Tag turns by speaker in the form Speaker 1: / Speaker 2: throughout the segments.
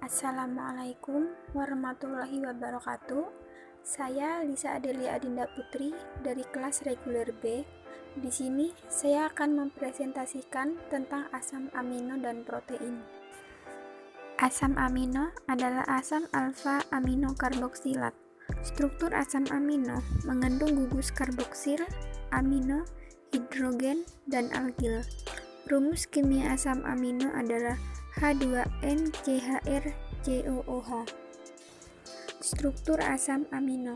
Speaker 1: Assalamualaikum warahmatullahi wabarakatuh. Saya Lisa Adelia Adinda Putri dari kelas reguler B. Di sini saya akan mempresentasikan tentang asam amino dan protein. Asam amino adalah asam alfa aminokarboksilat. Struktur asam amino mengandung gugus karboksil, amino, hidrogen, dan alkil. Rumus kimia asam amino adalah H2NCHRCOOH. Struktur asam amino.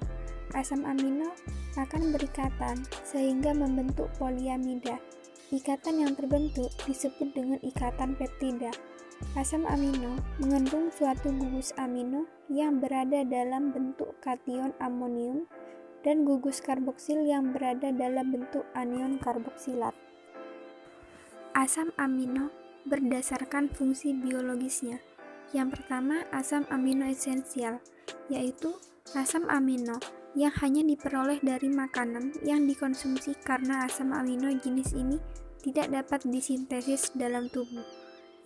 Speaker 1: Asam amino akan berikatan sehingga membentuk poliamida. Ikatan yang terbentuk disebut dengan ikatan peptida. Asam amino mengandung suatu gugus amino yang berada dalam bentuk kation amonium dan gugus karboksil yang berada dalam bentuk anion karboksilat. Asam amino berdasarkan fungsi biologisnya. Yang pertama, asam amino esensial, yaitu asam amino yang hanya diperoleh dari makanan yang dikonsumsi karena asam amino jenis ini tidak dapat disintesis dalam tubuh.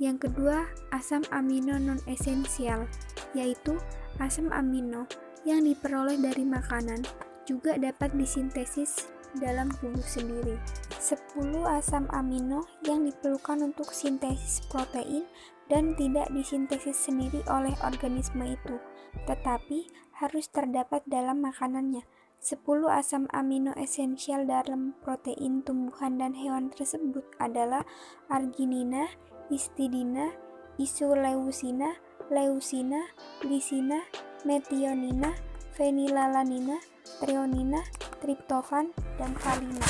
Speaker 1: Yang kedua, asam amino non-esensial, yaitu asam amino yang diperoleh dari makanan juga dapat disintesis dalam tubuh sendiri. 10 asam amino yang diperlukan untuk sintesis protein dan tidak disintesis sendiri oleh organisme itu, tetapi harus terdapat dalam makanannya. 10 asam amino esensial dalam protein tumbuhan dan hewan tersebut adalah arginina, histidina, isoleucina, leucina, lisina, metionina, fenilalanina, treonina, triptofan, dan valina.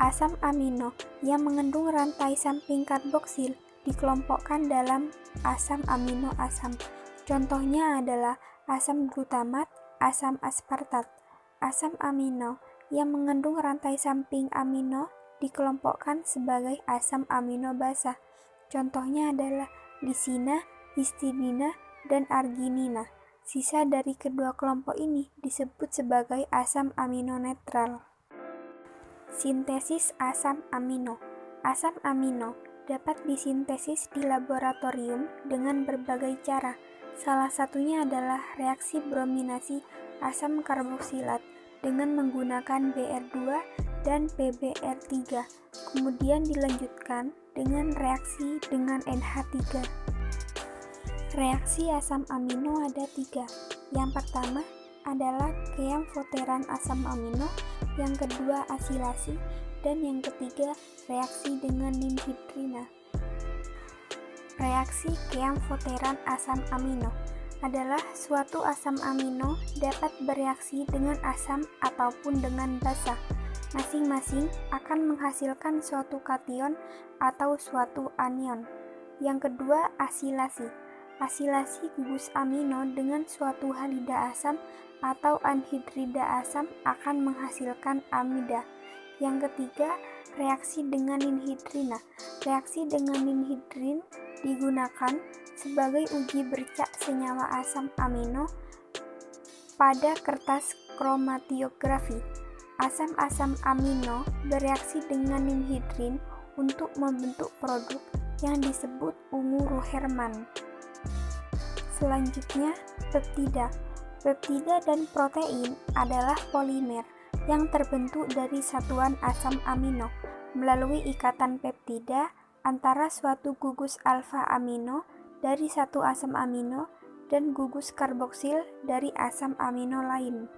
Speaker 1: Asam amino yang mengandung rantai samping karboksil dikelompokkan dalam asam amino asam. Contohnya adalah asam glutamat, asam aspartat. Asam amino yang mengandung rantai samping amino dikelompokkan sebagai asam amino basah. Contohnya adalah lisina, histidina, dan arginina. Sisa dari kedua kelompok ini disebut sebagai asam amino netral. Sintesis asam amino. Asam amino dapat disintesis di laboratorium dengan berbagai cara. Salah satunya adalah reaksi brominasi asam karboksilat dengan menggunakan Br2 dan PbR3. Kemudian dilanjutkan dengan reaksi dengan NH3. Reaksi asam amino ada 3. Yang pertama adalah keamfoteran asam amino, yang kedua asilasi, dan yang ketiga reaksi dengan ninhidrina. Reaksi keamfoteran asam amino adalah suatu asam amino dapat bereaksi dengan asam ataupun dengan basa. Masing-masing akan menghasilkan suatu kation atau suatu anion. Yang kedua asilasi. Asilasi gugus amino dengan suatu halida asam atau anhidrida asam akan menghasilkan amida. Yang ketiga, reaksi dengan ninhidrina. Reaksi dengan ninhidrin digunakan sebagai uji bercak senyawa asam amino pada kertas kromatiografi. Asam-asam amino bereaksi dengan ninhidrin untuk membentuk produk yang disebut ungu Ruherman. Selanjutnya, peptida. Peptida dan protein adalah polimer yang terbentuk dari satuan asam amino melalui ikatan peptida antara suatu gugus alfa amino dari satu asam amino dan gugus karboksil dari asam amino lain.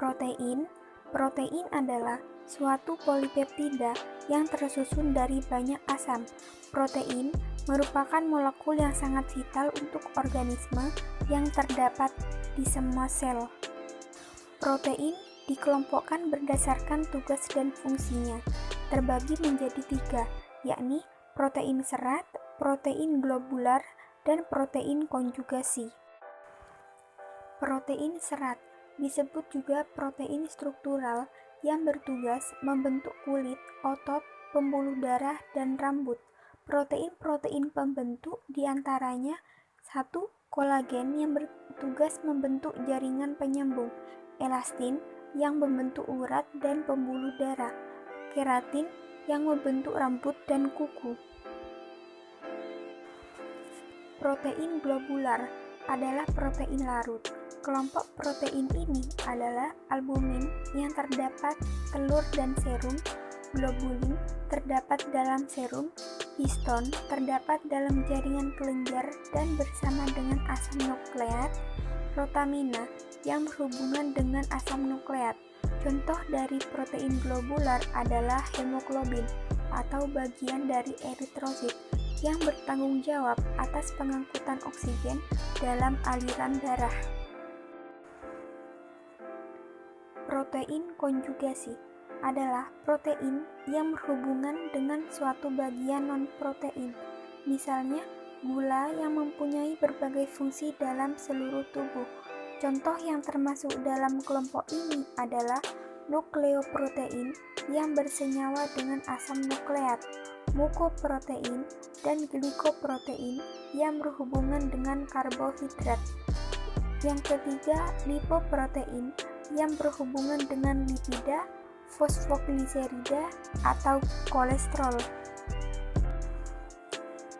Speaker 1: Protein. Protein adalah suatu polipeptida yang tersusun dari banyak asam. Protein merupakan molekul yang sangat vital untuk organisme yang terdapat di semua sel. Protein dikelompokkan berdasarkan tugas dan fungsinya, terbagi menjadi 3, yakni protein serat, protein globular, dan protein konjugasi. Protein serat disebut juga protein struktural yang bertugas membentuk kulit, otot, pembuluh darah, dan rambut. Protein-protein pembentuk diantaranya 1. Kolagen yang bertugas membentuk jaringan penyambung, elastin yang membentuk urat dan pembuluh darah, keratin yang membentuk rambut dan kuku. Protein globular adalah protein larut. Kelompok protein ini adalah albumin yang terdapat telur dan serum, globulin terdapat dalam serum, histon terdapat dalam jaringan kelenjar dan bersama dengan asam nukleat, rotamina yang berhubungan dengan asam nukleat. Contoh dari protein globular adalah hemoglobin atau bagian dari eritrosit yang bertanggung jawab atas pengangkutan oksigen dalam aliran darah. Protein konjugasi adalah protein yang berhubungan dengan suatu bagian non-protein, misalnya gula yang mempunyai berbagai fungsi dalam seluruh tubuh. Contoh yang termasuk dalam kelompok ini adalah nukleoprotein yang bersenyawa dengan asam nukleat, mukoprotein, dan glikoprotein yang berhubungan dengan karbohidrat. Yang ketiga, lipoprotein yang berhubungan dengan lipida, fosfogliserida, atau kolesterol.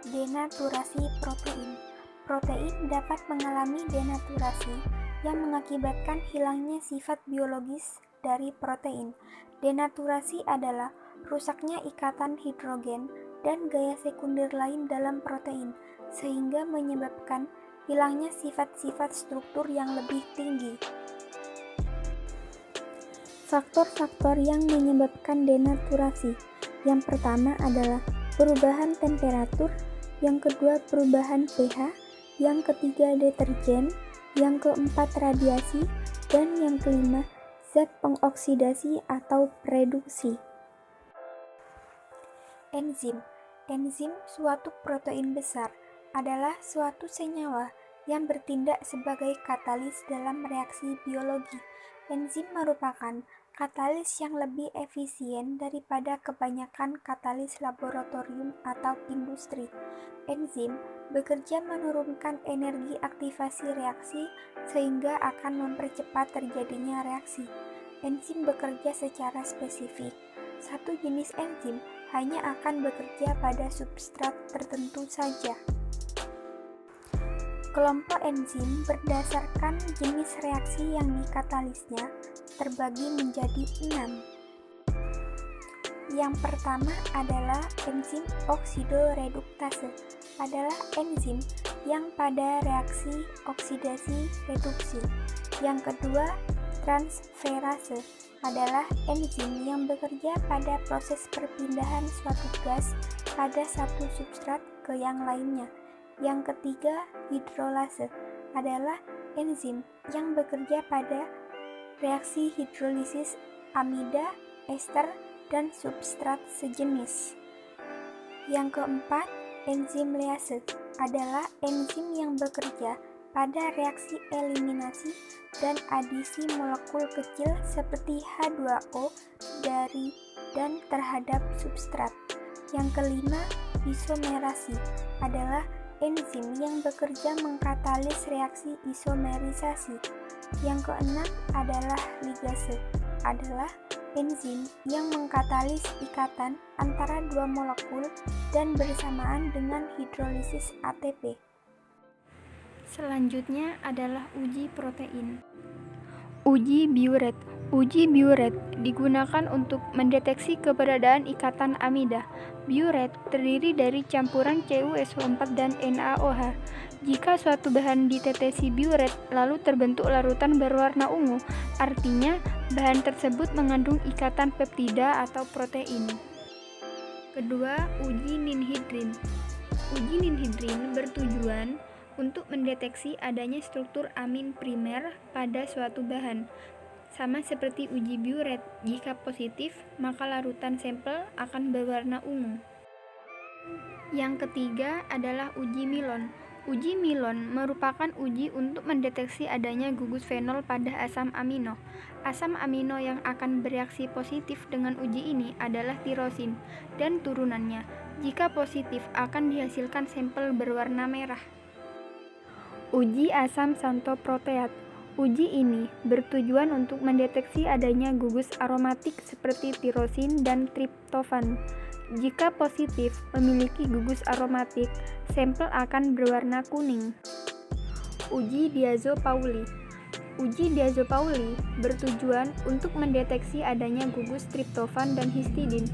Speaker 1: Denaturasi protein. Protein dapat mengalami denaturasi yang mengakibatkan hilangnya sifat biologis dari protein. Denaturasi adalah rusaknya ikatan hidrogen dan gaya sekunder lain dalam protein, sehingga menyebabkan hilangnya sifat-sifat struktur yang lebih tinggi. Faktor-faktor yang menyebabkan denaturasi. Yang pertama adalah perubahan temperatur, yang kedua perubahan pH, yang ketiga deterjen, yang keempat radiasi, dan yang kelima zat pengoksidasi atau reduksi. Enzim. Enzim, suatu protein besar, adalah suatu senyawa yang bertindak sebagai katalis dalam reaksi biologi. Enzim merupakan katalis yang lebih efisien daripada kebanyakan katalis laboratorium atau industri. Enzim bekerja menurunkan energi aktivasi reaksi sehingga akan mempercepat terjadinya reaksi. Enzim bekerja secara spesifik. Satu jenis enzim hanya akan bekerja pada substrat tertentu saja. Kelompok enzim berdasarkan jenis reaksi yang dikatalisnya terbagi menjadi 6. Yang pertama adalah enzim oksidoreduktase, adalah enzim yang pada reaksi oksidasi reduksi. Yang kedua, transferase, adalah enzim yang bekerja pada proses perpindahan suatu gas pada satu substrat ke yang lainnya. Yang ketiga, hidrolase, adalah enzim yang bekerja pada reaksi hidrolisis amida, ester, dan substrat sejenis. Yang keempat, enzim lease, adalah enzim yang bekerja pada reaksi eliminasi dan adisi molekul kecil seperti H2O dari dan terhadap substrat. Yang kelima, isomerasi, adalah enzim yang bekerja mengkatalis reaksi isomerisasi. Yang keenam adalah ligase, adalah enzim yang mengkatalis ikatan antara dua molekul dan bersamaan dengan hidrolisis ATP. Selanjutnya adalah uji protein. Uji Biuret. Uji Biuret digunakan untuk mendeteksi keberadaan ikatan amida. Biuret terdiri dari campuran CuSO4 dan NaOH. Jika suatu bahan ditetesi biuret lalu terbentuk larutan berwarna ungu, artinya bahan tersebut mengandung ikatan peptida atau protein. Kedua, uji ninhidrin. Uji ninhidrin bertujuan untuk mendeteksi adanya struktur amin primer pada suatu bahan. Sama seperti uji biuret, jika positif, maka larutan sampel akan berwarna ungu. Yang ketiga adalah uji Milon. Uji Milon merupakan uji untuk mendeteksi adanya gugus fenol pada asam amino. Asam amino yang akan bereaksi positif dengan uji ini adalah tirosin dan turunannya. Jika positif, akan dihasilkan sampel berwarna merah. Uji asam santoproteat. Uji ini bertujuan untuk mendeteksi adanya gugus aromatik seperti tirosin dan triptofan.
Speaker 2: Jika positif memiliki gugus aromatik, sampel akan berwarna kuning. Uji Diazo Pauli. Uji Diazo Pauli bertujuan untuk mendeteksi adanya gugus triptofan dan histidin.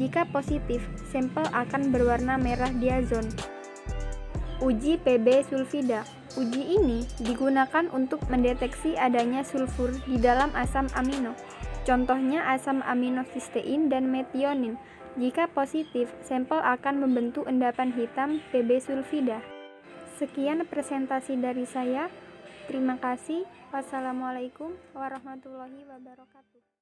Speaker 2: Jika positif, sampel akan berwarna merah diazon. Uji PB sulfida. Uji ini digunakan untuk mendeteksi adanya sulfur di dalam asam amino. Contohnya asam amino sistein dan metionin. Jika positif, sampel akan membentuk endapan hitam PB sulfida. Sekian presentasi dari saya. Terima kasih. Wassalamualaikum warahmatullahi wabarakatuh.